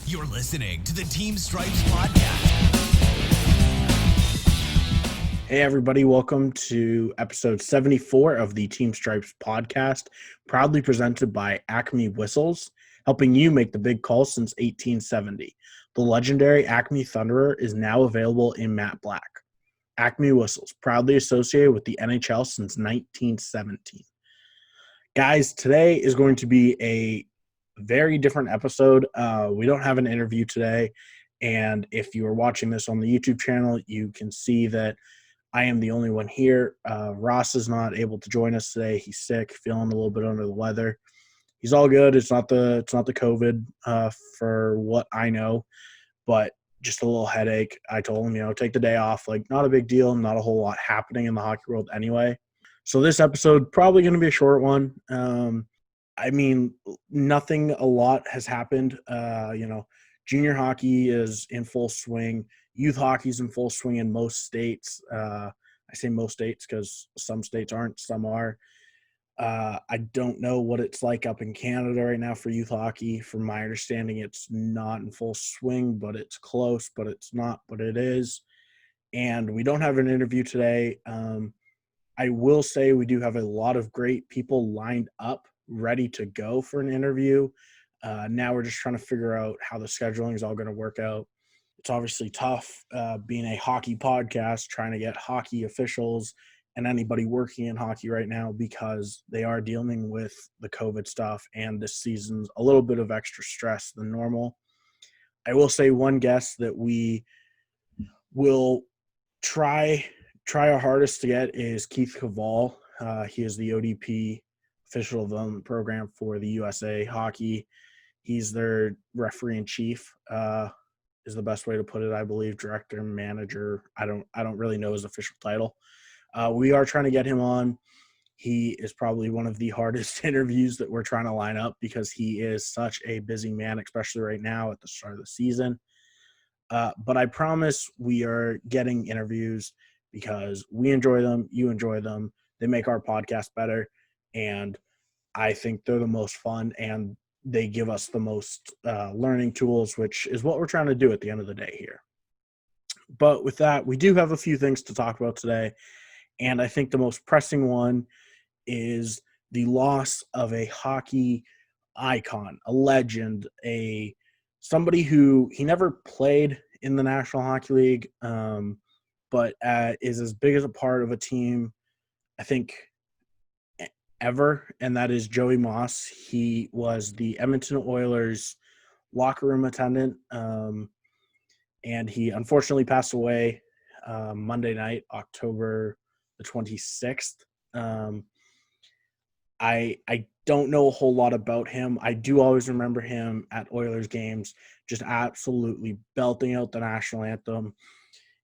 You're listening to the Team Stripes podcast. Hey, everybody. Welcome to episode 74 of the Team Stripes podcast, proudly presented by Acme Whistles, helping you make the big call since 1870. The legendary Acme Thunderer is now available in matte black. Acme Whistles, proudly associated with the NHL since 1917. Guys, today is going to be a very different episode. We don't have an interview today, and if you are watching this on the YouTube channel, you can see that I am the only one here. Ross is not able to join us today. He's sick, feeling a little bit under the weather. He's all good. It's not the COVID for what I know, but just a little headache. I told him, take the day off. Like, not a big deal. Not a whole lot happening in the hockey world anyway. So this episode probably going to be a short one. Nothing a lot has happened. Junior hockey is in full swing. Youth hockey is in full swing in most states. I say most states because some states aren't, some are. I don't know what it's like up in Canada right now for youth hockey. From my understanding, it's not in full swing, but it's close, but it's not, but it is. And we don't have an interview today. I will say we do have a lot of great people lined up, ready to go for an interview. Now we're just trying to figure out how the scheduling is all going to work out. It's obviously tough being a hockey podcast, trying to get hockey officials and anybody working in hockey right now because they are dealing with the COVID stuff, and this season's a little bit of extra stress than normal. I will say one guest that we will try our hardest to get is Keith Caval. He is the ODP official development program for the USA Hockey. He's their referee in chief, is the best way to put it, I believe. Director, manager. I don't really know his official title. We are trying to get him on. He is probably one of the hardest interviews that we're trying to line up because he is such a busy man, especially right now at the start of the season. But I promise we are getting interviews because we enjoy them, you enjoy them. They make our podcast better, and I think they're the most fun, and they give us the most learning tools, which is what we're trying to do at the end of the day here. But with that, we do have a few things to talk about today, and I think the most pressing one is the loss of a hockey icon, a legend, somebody who he never played in the National Hockey League, but is as big as a part of a team, I think, ever, and that is Joey Moss. He was the Edmonton Oilers locker room attendant, and he unfortunately passed away Monday night, October the 26th. I don't know a whole lot about him. I do always remember him at Oilers games just absolutely belting out the national anthem.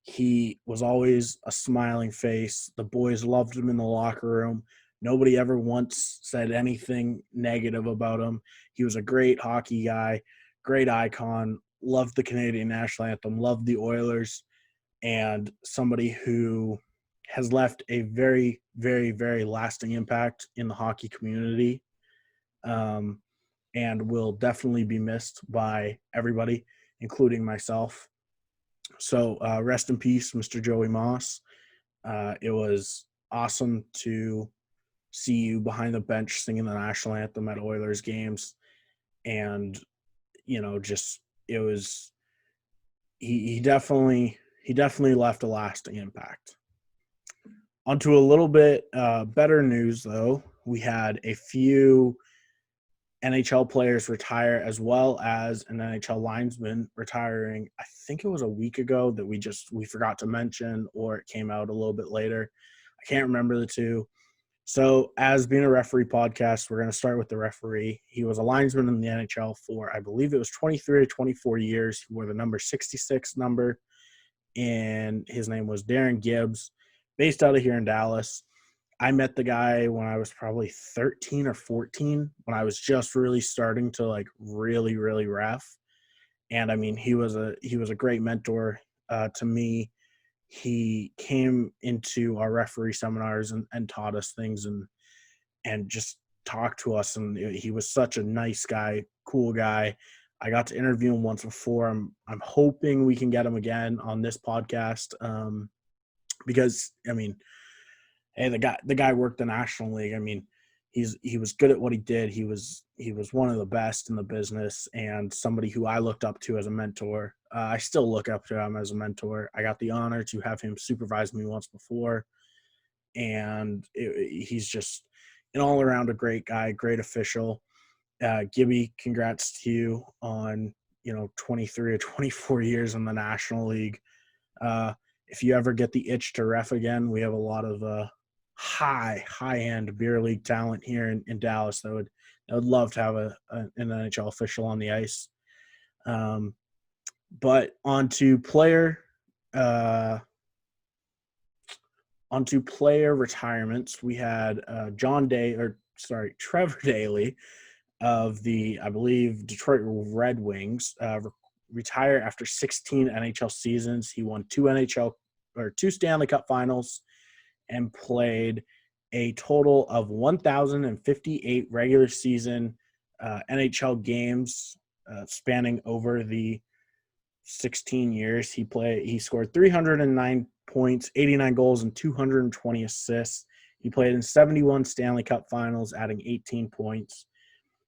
He was always a smiling face. The boys loved him in the locker room. Nobody ever once said anything negative about him. He was a great hockey guy, great icon, loved the Canadian national anthem, loved the Oilers, and somebody who has left a very, very, very lasting impact in the hockey community, and will definitely be missed by everybody, including myself. So rest in peace, Mr. Joey Moss. It was awesome to see you behind the bench singing the national anthem at Oilers games. And, it was – he definitely left a lasting impact. Onto a little bit better news, though. We had a few NHL players retire, as well as an NHL linesman retiring. I think it was a week ago that we forgot to mention, or it came out a little bit later. I can't remember the two. So as being a referee podcast, we're going to start with the referee. He was a linesman in the NHL for, I believe it was 23 to 24 years. He wore the number 66 number, and his name was Darren Gibbs, based out of here in Dallas. I met the guy when I was probably 13 or 14, when I was just really starting to really, really ref. And I mean, he was a great mentor to me. He came into our referee seminars and taught us things and just talked to us. And he was such a nice guy, cool guy. I got to interview him once before. I'm hoping we can get him again on this podcast, because I mean, hey, the guy worked the National League. I mean, he was good at what he did. He was one of the best in the business, and somebody who I looked up to as a mentor. I still look up to him as a mentor. I got the honor to have him supervise me once before, and he's just an all around a great guy, great official. Gibby, congrats to you on 23 or 24 years in the National League. If you ever get the itch to ref again, we have a lot of high end beer league talent here in Dallas that would love to have an NHL official on the ice. But onto player retirements, we had Trevor Daley of the, I believe, Detroit Red Wings retire after 16 NHL seasons. He won two Stanley Cup Finals and played a total of 1,058 regular season NHL games spanning over the 16 years he played. He scored 309 points, 89 goals, and 220 assists. He played in 71 Stanley Cup Finals, adding 18 points.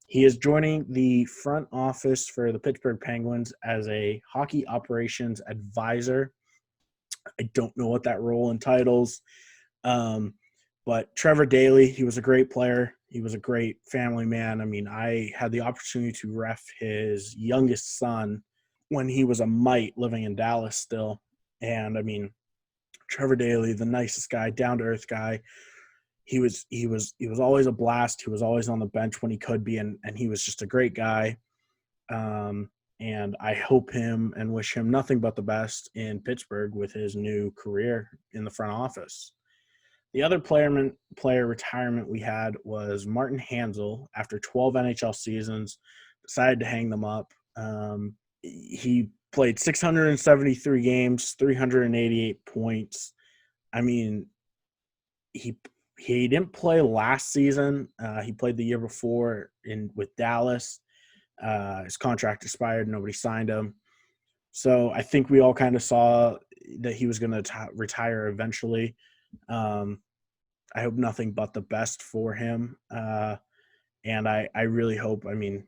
He is joining the front office for the Pittsburgh Penguins as a hockey operations advisor. I don't know what that role entitles, but Trevor Daley, he was a great player. He was a great family man. I mean, I had the opportunity to ref his youngest son when he was a mite living in Dallas still. And I mean, Trevor Daley, the nicest guy, down-to-earth guy. He was always a blast. He was always on the bench when he could be, and he was just a great guy. And I hope him and wish him nothing but the best in Pittsburgh with his new career in the front office. The other player retirement we had was Martin Hanzal. After 12 NHL seasons, decided to hang them up. He played 673 games, 388 points. I mean, he didn't play last season. He played the year before with Dallas. His contract expired. Nobody signed him. So I think we all kind of saw that he was going to retire eventually. I hope nothing but the best for him. And I really hope, I mean,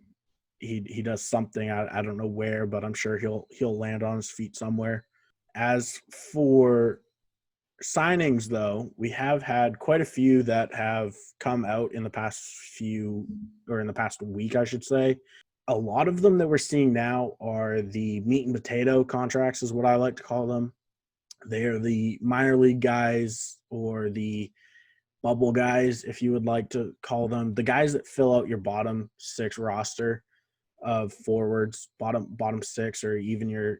he does something. I don't know where, but I'm sure he'll land on his feet somewhere. As for signings, though, we have had quite a few that have come out in the past week, I should say. A lot of them that we're seeing now are the meat and potato contracts, is what I like to call them. They are the minor league guys, or the bubble guys, if you would like to call them, the guys that fill out your bottom six roster of forwards, bottom six, or even your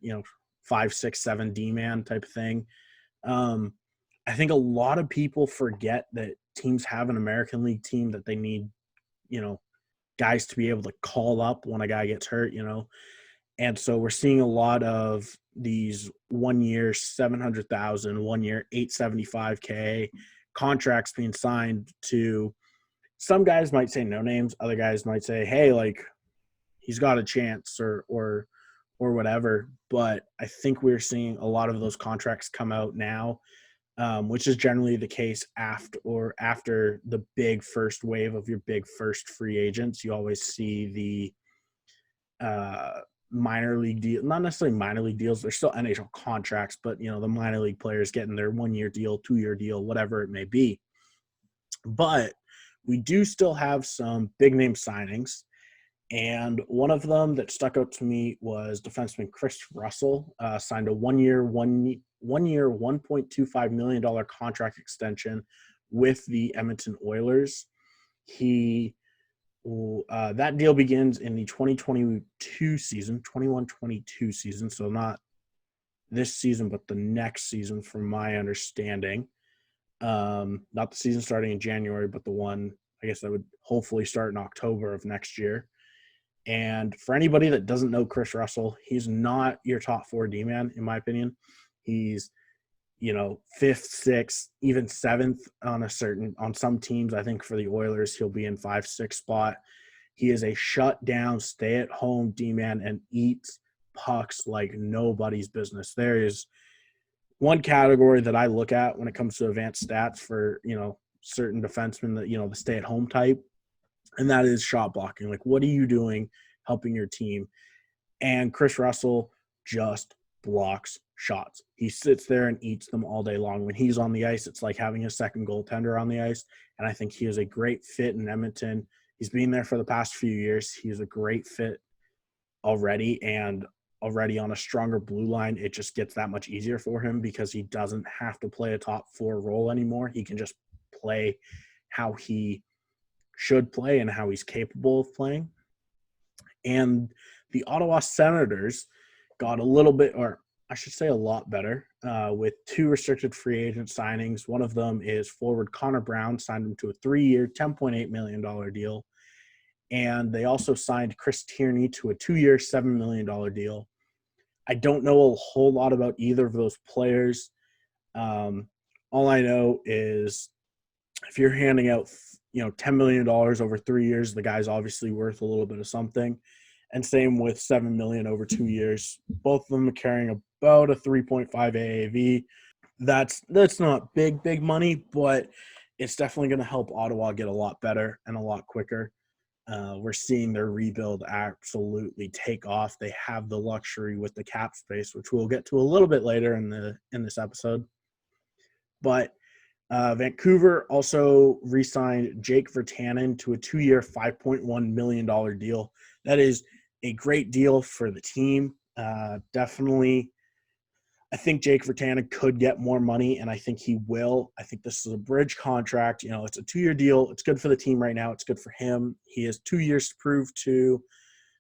5, 6, 7 D-man type of thing. I think a lot of people forget that teams have an American League team that they need, guys to be able to call up when a guy gets hurt, And so we're seeing a lot of these 1 year $700,000, 1 year $875K contracts being signed to, some guys might say no names, other guys might say, hey, like, he's got a chance or whatever. But I think we're seeing a lot of those contracts come out now, which is generally the case after the big first wave of your big first free agents. You always see the minor league deal, not necessarily minor league deals. They're still NHL contracts, but the minor league players getting their 1 year deal, 2 year deal, whatever it may be. But we do still have some big name signings. And one of them that stuck out to me was defenseman Chris Russell, signed a 1 year, $1.25 million contract extension with the Edmonton Oilers. That deal begins in the 2022 season, 21-22 season, so not this season, but the next season, from my understanding. Not the season starting in January, but the one, I guess, that would hopefully start in October of next year. And for anybody that doesn't know Chris Russell, he's not your top 4 D-man, in my opinion. He's, 5th, 6th, even 7th on some teams. I think for the Oilers, he'll be in 5, 6 spot. He is a shut-down, stay-at-home D-man and eats pucks like nobody's business. There is one category that I look at when it comes to advanced stats for, certain defensemen that, the stay-at-home type, and that is shot blocking. Like, what are you doing helping your team? And Chris Russell just blocks shots. He sits there and eats them all day long. When he's on the ice, it's like having a second goaltender on the ice, and I think he is a great fit in Edmonton. He's been there for the past few years. He's a great fit already, and already on a stronger blue line, it just gets that much easier for him because he doesn't have to play a top four role anymore. He can just play how he should play and how he's capable of playing. And the Ottawa Senators got a little bit, or I should say a lot better, with two restricted free agent signings. One of them is forward Connor Brown, signed him to a 3-year, $10.8 million deal. And they also signed Chris Tierney to a 2-year, $7 million deal. I don't know a whole lot about either of those players. All I know is if you're handing out, $10 million over 3 years, the guy's obviously worth a little bit of something. And same with $7 million over 2 years. Both of them are carrying about a 3.5 AAV. That's not big money, but it's definitely going to help Ottawa get a lot better and a lot quicker. We're seeing their rebuild absolutely take off. They have the luxury with the cap space, which we'll get to a little bit later in this episode. But Vancouver also re-signed Jake Virtanen to a 2-year, $5.1 million deal. That is a great deal for the team. Definitely, I think Jake Virtanen could get more money, and I think he will. I think this is a bridge contract. It's a 2-year deal. It's good for the team right now. It's good for him. He has 2 years to prove to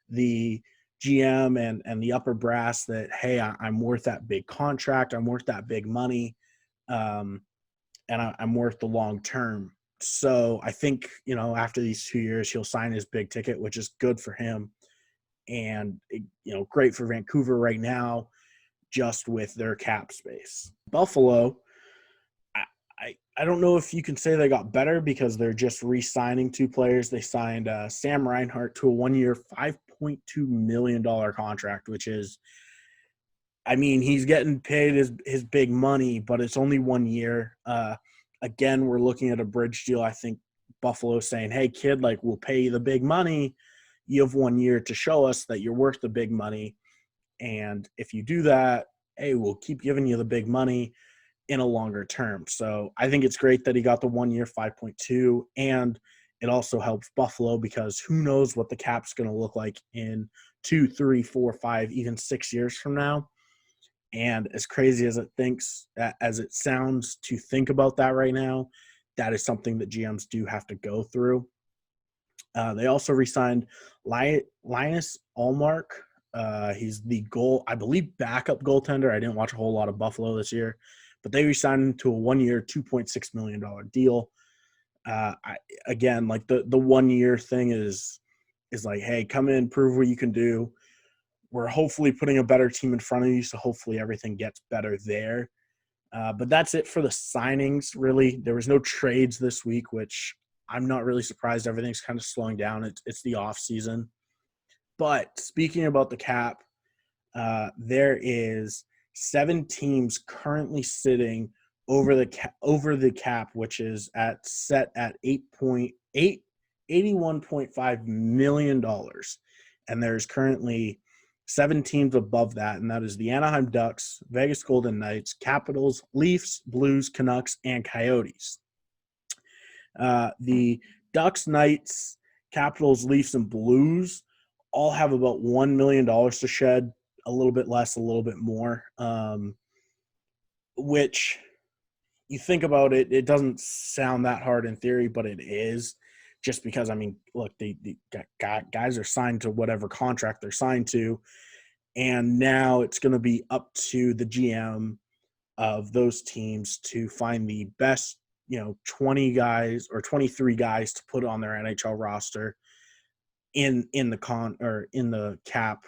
the GM and the upper brass that, hey, I'm worth that big contract. I'm worth that big money. And I'm worth the long term. So I think, after these 2 years, he'll sign his big ticket, which is good for him. And, great for Vancouver right now, just with their cap space. Buffalo, I don't know if you can say they got better because they're just re-signing 2 players. They signed Sam Reinhart to a 1-year, $5.2 million contract, which is, he's getting paid his big money, but it's only 1 year. Again, we're looking at a bridge deal. I think Buffalo saying, hey, kid, we'll pay you the big money. You have 1 year to show us that you're worth the big money. And if you do that, hey, we'll keep giving you the big money in a longer term. So I think it's great that he got the 1 year 5.2, and it also helps Buffalo because who knows what the cap's going to look like in 2, 3, 4, 5, even 6 years from now. And as crazy as it sounds to think about that right now, that is something that GMs do have to go through. They also re-signed Linus Ullmark. He's the backup goaltender. I didn't watch a whole lot of Buffalo this year, but they re-signed him to a 1-year, $2.6 million deal. The 1 year thing is like, hey, come in, prove what you can do. We're hopefully putting a better team in front of you, so hopefully everything gets better there. But that's it for the signings, really. There was no trades this week, which I'm not really surprised. Everything's kind of slowing down. It's the off season. But speaking about the cap, there is 7 teams currently sitting over the cap, which is set at $81.5 million. And there's currently 7 teams above that, and that is the Anaheim Ducks, Vegas Golden Knights, Capitals, Leafs, Blues, Canucks, and Coyotes. The Ducks, Knights, Capitals, Leafs, and Blues all have about $1 million to shed, a little bit less, a little bit more, which you think about it, it doesn't sound that hard in theory, but it is. Just because, look, the guys are signed to whatever contract they're signed to, and now it's going to be up to the GM of those teams to find the best, 20 guys or 23 guys to put on their NHL roster in the cap,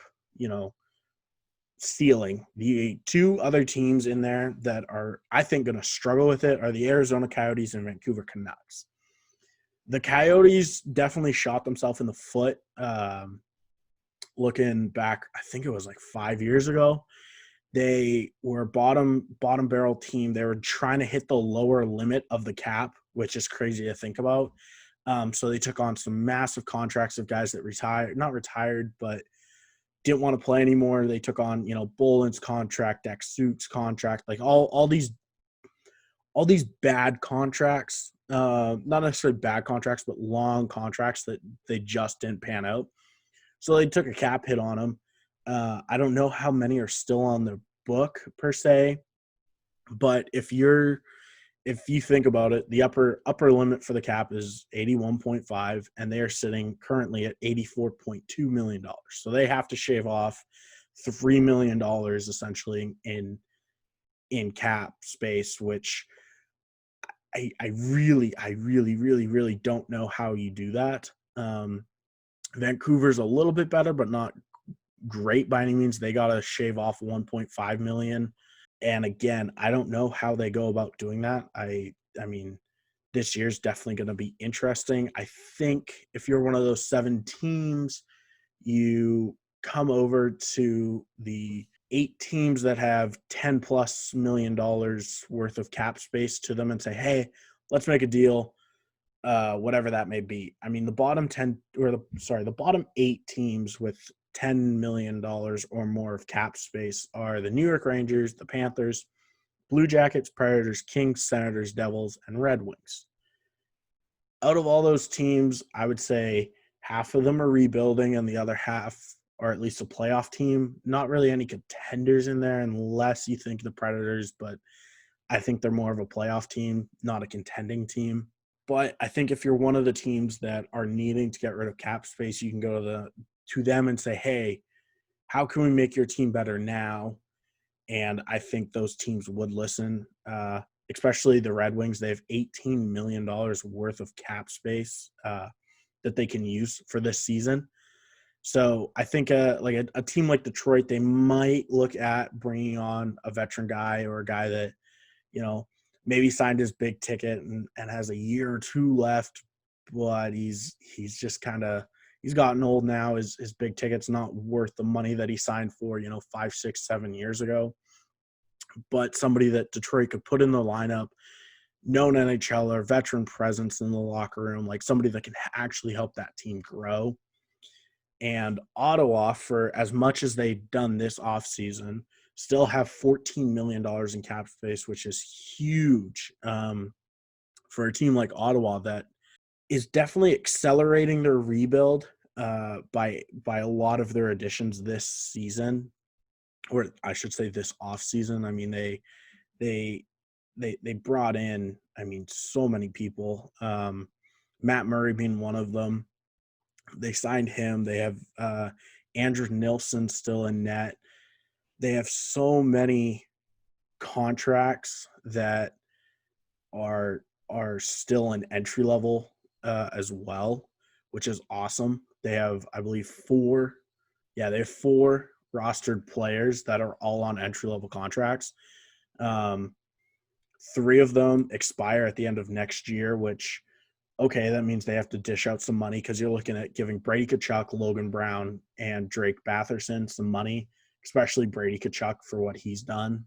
ceiling. The 2 other teams in there that are, I think, going to struggle with it are the Arizona Coyotes and Vancouver Canucks. The Coyotes definitely shot themselves in the foot. Looking back, I think it was like 5 years ago. They were bottom barrel team. They were trying to hit the lower limit of the cap, which is crazy to think about. So they took on some massive contracts of guys that not retired, but didn't want to play anymore. They took on, Boland's contract, Daxuk's contract, like all these bad contracts, not necessarily bad contracts, but long contracts that they just didn't pan out. So they took a cap hit on them. I don't know how many are still on the book per se, but if you think about it, the upper limit for the cap is 81.5, and they are sitting currently at $84.2 million. So they have to shave off $3 million essentially in cap space, which I really, really don't know how you do that. Vancouver's a little bit better, but not great by any means. They got to shave off 1.5 million. And again, I don't know how they go about doing that. I mean, this year's definitely going to be interesting. I think if you're one of those 7 teams, you come over to the 8 teams that have $10+ million worth of cap space to them and say, hey, let's make a deal, whatever that may be. I mean, the bottom 8 teams with $10 million or more of cap space are the New York Rangers, the Panthers, Blue Jackets, Predators, Kings, Senators, Devils, and Red Wings. Out of all those teams, I would say half of them are rebuilding and the other half are at least a playoff team. Not really any contenders in there unless you think the Predators, but I think they're more of a playoff team, not a contending team. But I think if you're one of the teams that are needing to get rid of cap space, you can go to them and say, hey, how can we make your team better now? And I think those teams would listen, especially the Red Wings. They have $18 million worth of cap space that they can use for this season. So I think a team like Detroit, they might look at bringing on a veteran guy or a guy that, maybe signed his big ticket and has a year or 2 left, but he's just he's gotten old now. His big ticket's not worth the money that he signed for, 5, 6, 7 years ago. But somebody that Detroit could put in the lineup, known NHLer, veteran presence in the locker room, like somebody that can actually help that team grow. And Ottawa, for as much as they've done this offseason, still have $14 million in cap space, which is huge for a team like Ottawa that is definitely accelerating their rebuild by a lot of their additions this season, or I should say this offseason. I mean, they brought in, so many people. Matt Murray being one of them. They signed him. They have Andrew Nilsson still in net. They have so many contracts that are still an entry level as well, which is awesome. They have, I believe, 4 rostered players that are all on entry level contracts. 3 of them expire at the end of next year, which, okay, that means they have to dish out some money because you're looking at giving Brady Tkachuk, Logan Brown, and Drake Batherson some money, especially Brady Tkachuk for what he's done.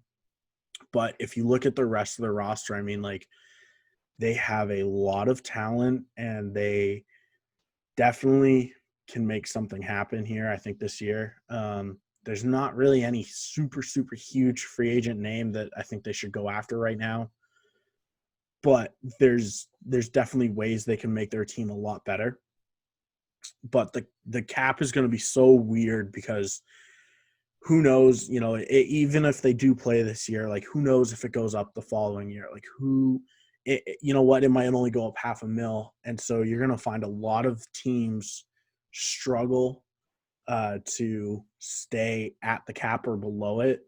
But if you look at the rest of their roster, they have a lot of talent and they definitely can make something happen here, I think, this year. There's not really any super, super huge free agent name that I think they should go after right now. But there's definitely ways they can make their team a lot better. But the cap is going to be so weird because who knows, even if they do play this year, like who knows if it goes up the following year, like it might only go up $500,000. And so you're going to find a lot of teams struggle to stay at the cap or below it.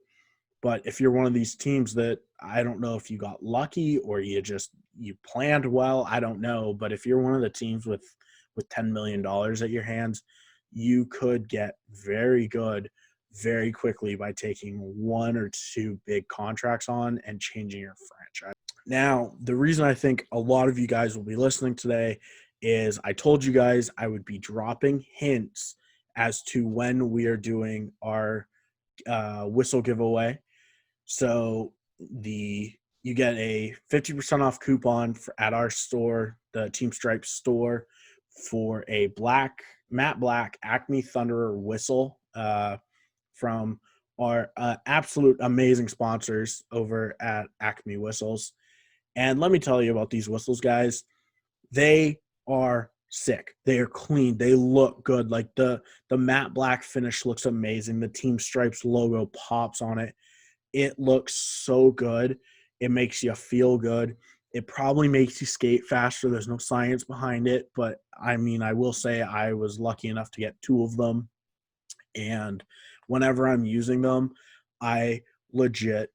But if you're one of these teams that, I don't know if you got lucky or you planned well, I don't know. But if you're one of the teams with $10 million at your hands, you could get very good very quickly by taking 1 or 2 big contracts on and changing your franchise. Now, the reason I think a lot of you guys will be listening today is I told you guys I would be dropping hints as to when we are doing our whistle giveaway. So you get a 50% off coupon at our store, the Team Stripes store, for a matte black Acme Thunderer whistle from our absolute amazing sponsors over at Acme Whistles. And let me tell you about these whistles, guys. They are sick. They are clean. They look good. Like the matte black finish looks amazing. The Team Stripes logo pops on it. It looks so good. It makes you feel good. It probably makes you skate faster. There's no science behind it, but I mean, I will say I was lucky enough to get 2 of them, and whenever I'm using them, I legit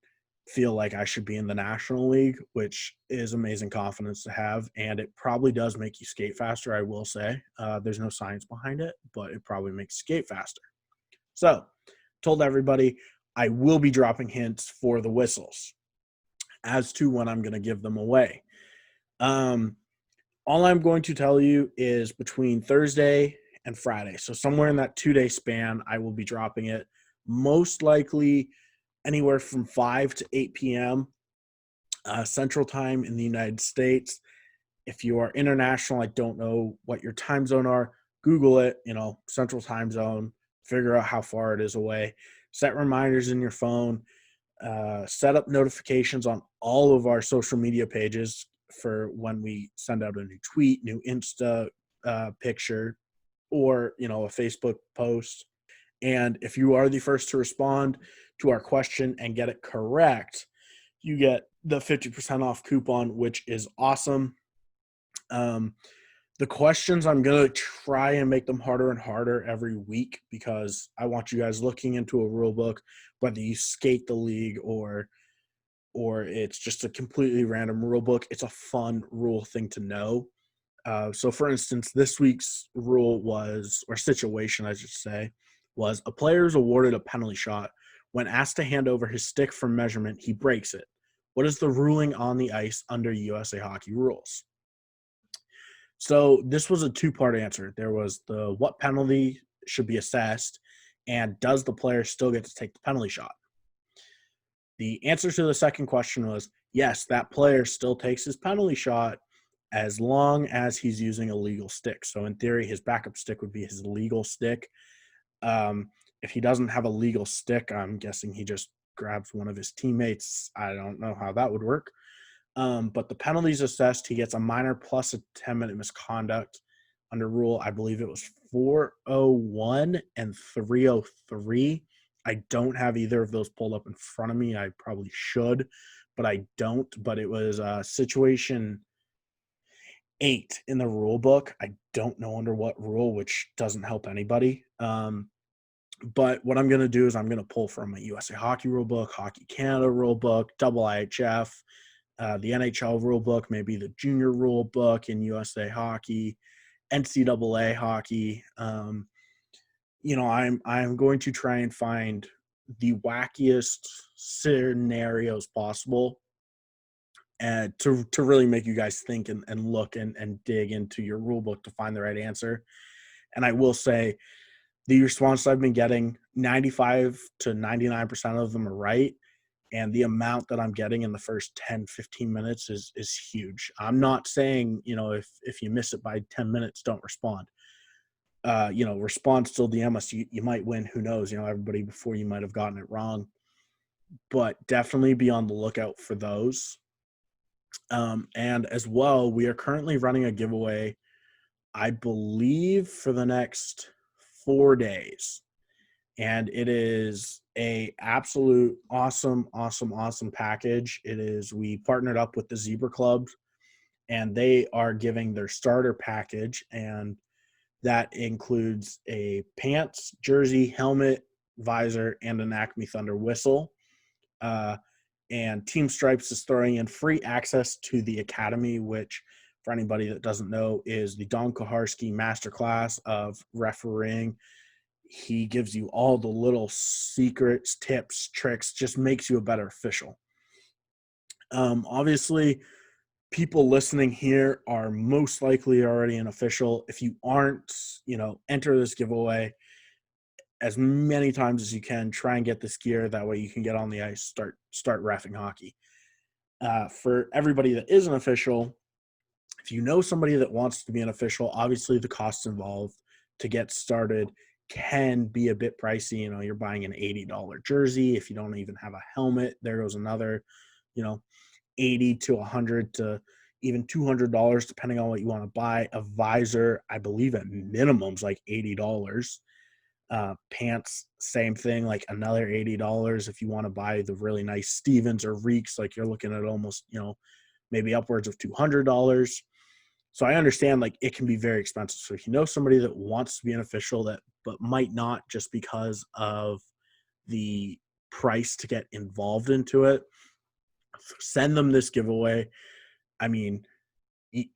feel like I should be in the National League, which is amazing confidence to have, and it probably does make you skate faster, I will say. There's no science behind it, but it probably makes you skate faster. So, told everybody I will be dropping hints for the whistles as to when I'm going to give them away. All I'm going to tell you is between Thursday and Friday. So somewhere in that 2-day span, I will be dropping it. Most likely anywhere from 5 to 8 p.m. Central Time in the United States. If you are international, I don't know what your time zone are. Google it, Central Time Zone, figure out how far it is away. Set reminders in your phone. Set up notifications on all of our social media pages for when we send out a new tweet, new Insta picture, or a Facebook post. And if you are the first to respond to our question and get it correct, you get the 50% off coupon, which is awesome. The questions, I'm going to try and make them harder and harder every week because I want you guys looking into a rule book, whether you skate the league or it's just a completely random rule book. It's a fun rule thing to know. So, for instance, this week's rule or situation, I should say, was a player is awarded a penalty shot. When asked to hand over his stick for measurement, he breaks it. What is the ruling on the ice under USA Hockey rules? So this was a 2-part answer. There was the what penalty should be assessed, and does the player still get to take the penalty shot? The answer to the second question was yes, that player still takes his penalty shot as long as he's using a legal stick. So in theory, his backup stick would be his legal stick. If he doesn't have a legal stick, I'm guessing he just grabs one of his teammates. I don't know how that would work. But the penalties assessed, he gets a minor plus a 10-minute misconduct under rule. I believe it was 401 and 303. I don't have either of those pulled up in front of me. I probably should, but I don't. But it was situation 8 in the rule book. I don't know under what rule, which doesn't help anybody. But what I'm going to do is I'm going to pull from a USA Hockey rule book, Hockey Canada rule book, double IHF, the NHL rule book, maybe the junior rule book in USA Hockey, NCAA hockey. I'm going to try and find the wackiest scenarios possible, and to really make you guys think and look and dig into your rule book to find the right answer. And I will say the response I've been getting, 95 to 99% of them are right. And the amount that I'm getting in the first 10, 15 minutes is huge. I'm not saying, if you miss it by 10 minutes, don't respond. Respond, still DM us. You might win. Who knows? Everybody before you might have gotten it wrong. But definitely be on the lookout for those. And as well, we are currently running a giveaway, I believe, for the next 4 days. And it is a absolute awesome package. We partnered up with the Zebra Club, and they are giving their starter package, and that includes a pants, jersey, helmet, visor, and an Acme Thunder whistle. And Team Stripes is throwing in free access to the Academy, which, for anybody that doesn't know, is the Don Koharski masterclass of refereeing. He gives you all the little secrets, tips, tricks, just makes you a better official. Obviously, people listening here are most likely already an official. If you aren't, enter this giveaway as many times as you can. Try and get this gear. That way you can get on the ice, start reffing hockey. For everybody that is an official, if you know somebody that wants to be an official, obviously the costs involved to get started can be a bit pricey. You're buying an $80 jersey. If you don't even have a helmet, there goes another, 80 to 100 to even $200, depending on what you want to buy. A visor, I believe at minimum is like $80. Pants, same thing, like another $80. If you want to buy the really nice Stevens or Reeks, like you're looking at almost, maybe upwards of $200. So I understand like it can be very expensive. So if you know somebody that wants to be an official but might not, just because of the price to get involved into it, send them this giveaway. I mean,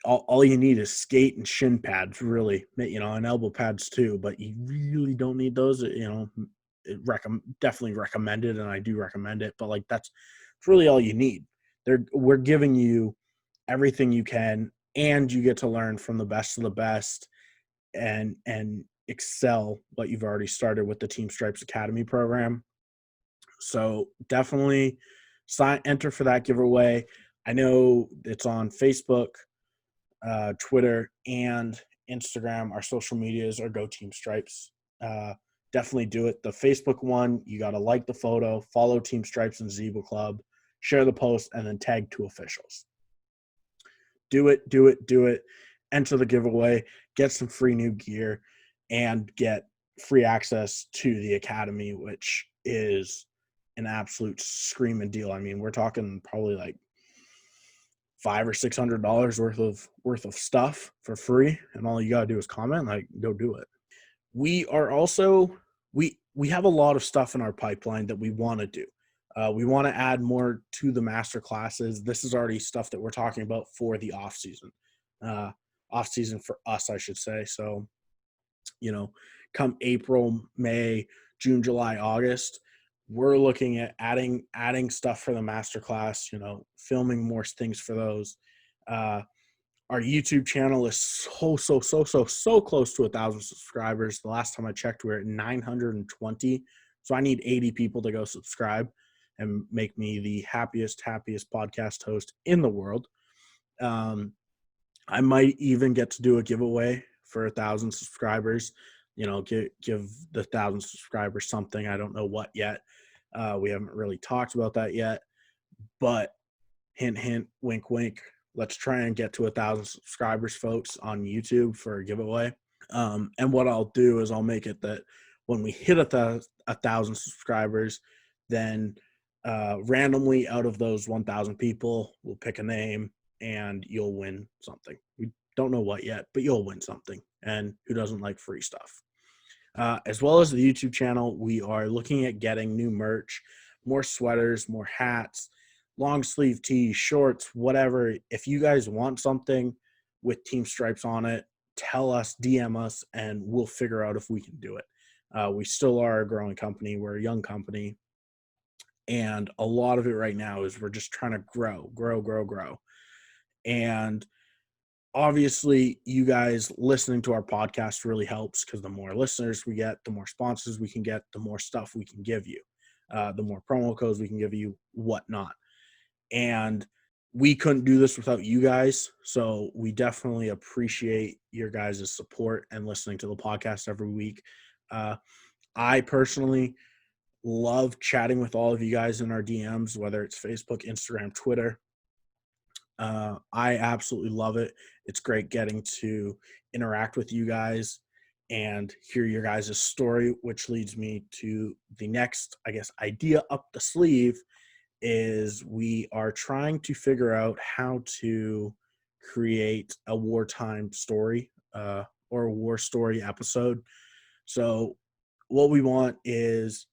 all you need is skate and shin pads, really, and elbow pads too, but you really don't need those. Definitely recommended, and I do recommend it, but like that's really all you need. We're giving you everything you can, and you get to learn from the best of the best and excel what you've already started with the Team Stripes Academy program. So definitely enter for that giveaway. I know it's on Facebook, Twitter, and Instagram. Our social medias are Go Team Stripes. Definitely do it. The Facebook one, you got to like the photo, follow Team Stripes and Zebra Club, share the post, and then tag 2 officials. Do it. Enter the giveaway, get some free new gear, and get free access to the academy, which is an absolute screaming deal. I mean, we're talking probably like $500 or $600 worth of stuff for free, and all you gotta do is comment. Like, go do it. We are also we have a lot of stuff in our pipeline that we want to do. We want to add more to the master classes. This is already stuff that we're talking about for the off season for us, I should say. So, come April, May, June, July, August, we're looking at adding stuff for the master class, filming more things for those. Our YouTube channel is so close to 1,000 subscribers. The last time I checked, we were at 920. So I need 80 people to go subscribe and make me the happiest podcast host in the world. I might even get to do a giveaway for 1,000 subscribers. Give the 1,000 subscribers something. I don't know what yet. We haven't really talked about that yet. But hint, hint, wink, wink. Let's try and get to 1,000 subscribers, folks, on YouTube for a giveaway. And what I'll do is I'll make it that when we hit 1,000 subscribers, then randomly out of those 1,000 people, we'll pick a name and you'll win something. We don't know what yet, but you'll win something. And who doesn't like free stuff? As well as the YouTube channel, we are looking at getting new merch, more sweaters, more hats, long sleeve tees, shorts, whatever. If you guys want something with Team Stripes on it, tell us, DM us, and we'll figure out if we can do it. We still are a growing company. We're a young company. And a lot of it right now is we're just trying to grow. And obviously, you guys listening to our podcast really helps, because the more listeners we get, the more sponsors we can get, the more stuff we can give you, the more promo codes we can give you, whatnot. And we couldn't do this without you guys. So we definitely appreciate your guys' support and listening to the podcast every week. I personally love chatting with all of you guys in our DMs, whether it's Facebook, Instagram, Twitter. I absolutely love it. It's great getting to interact with you guys and hear your guys' story, which leads me to the next, idea up the sleeve. Is we are trying to figure out how to create a wartime story or a war story episode. So what we want is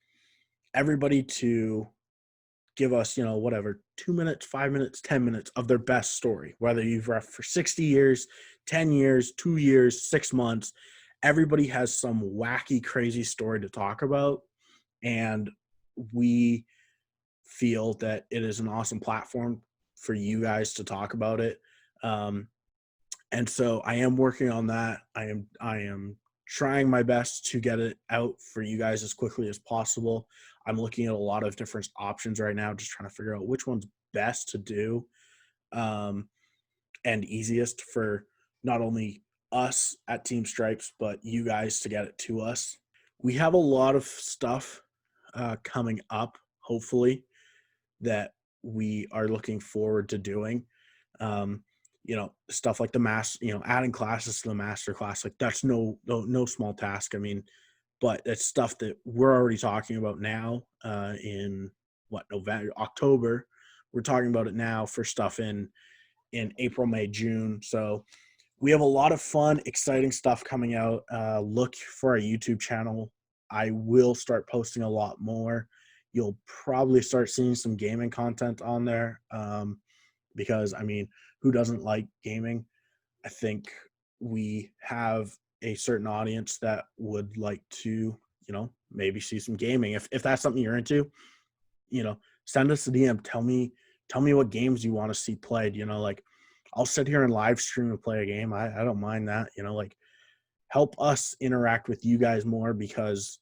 everybody to give us, 2 minutes, 5 minutes, 10 minutes of their best story, whether you've ref for 60 years, 10 years, 2 years, 6 months. Everybody has some wacky, crazy story to talk about. And we feel that it is an awesome platform for you guys to talk about it. And so I am working on that. I am trying my best to get it out for you guys as quickly as possible. I'm looking at a lot of different options right now, just trying to figure out which one's best to do, um, and easiest for not only us at Team Stripes, but you guys to get it to us. We have a lot of stuff coming up, hopefully, that we are looking forward to doing. Um, stuff like the adding classes to the master class, like that's no small task. I mean, but it's stuff that we're already talking about now, in November, October. We're talking about it now for stuff in April, May, June. So we have a lot of fun, exciting stuff coming out. Look for our YouTube channel. I will start posting a lot more. You'll probably start seeing some gaming content on there, because, I mean, who doesn't like gaming? I think we have a certain audience that would like to, maybe see some gaming. If that's something you're into, send us a DM. Tell me what games you want to see played. Like, I'll sit here and live stream and play a game. I don't mind that. Like, help us interact with you guys more, because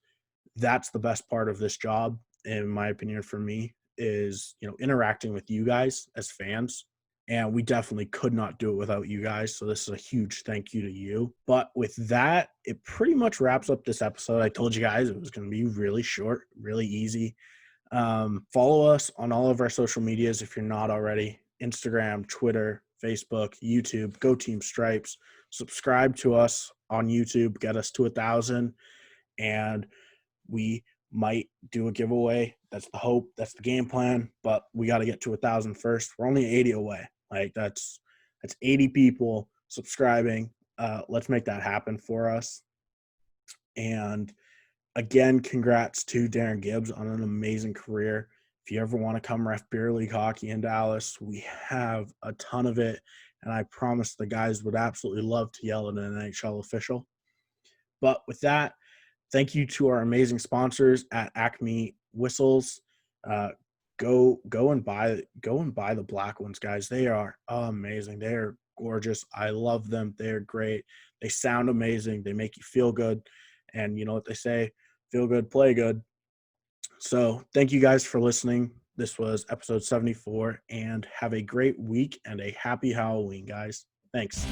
that's the best part of this job, in my opinion, for me, is interacting with you guys as fans. And we definitely could not do it without you guys. So this is a huge thank you to you. But with that, it pretty much wraps up this episode. I told you guys it was going to be really short, really easy. Follow us on all of our social medias if you're not already: Instagram, Twitter, Facebook, YouTube. Go Team Stripes. Subscribe to us on YouTube. Get us to 1,000, and we might do a giveaway. That's the hope. That's the game plan. But we got to get to 1,000 first. We're only 80 away. Like, that's 80 people subscribing. Let's make that happen for us. And again, congrats to Darren Gibbs on an amazing career. If you ever want to come ref beer league hockey in Dallas, we have a ton of it. And I promise the guys would absolutely love to yell at an NHL official. But with that, thank you to our amazing sponsors at Acme Whistles. Go and buy the black ones, guys. They are amazing. They are gorgeous. I love them. They're great. They sound amazing. They make you feel good. And you know what they say, feel good, play good. So thank you guys for listening. This was episode 74, and have a great week and a happy Halloween, guys. Thanks.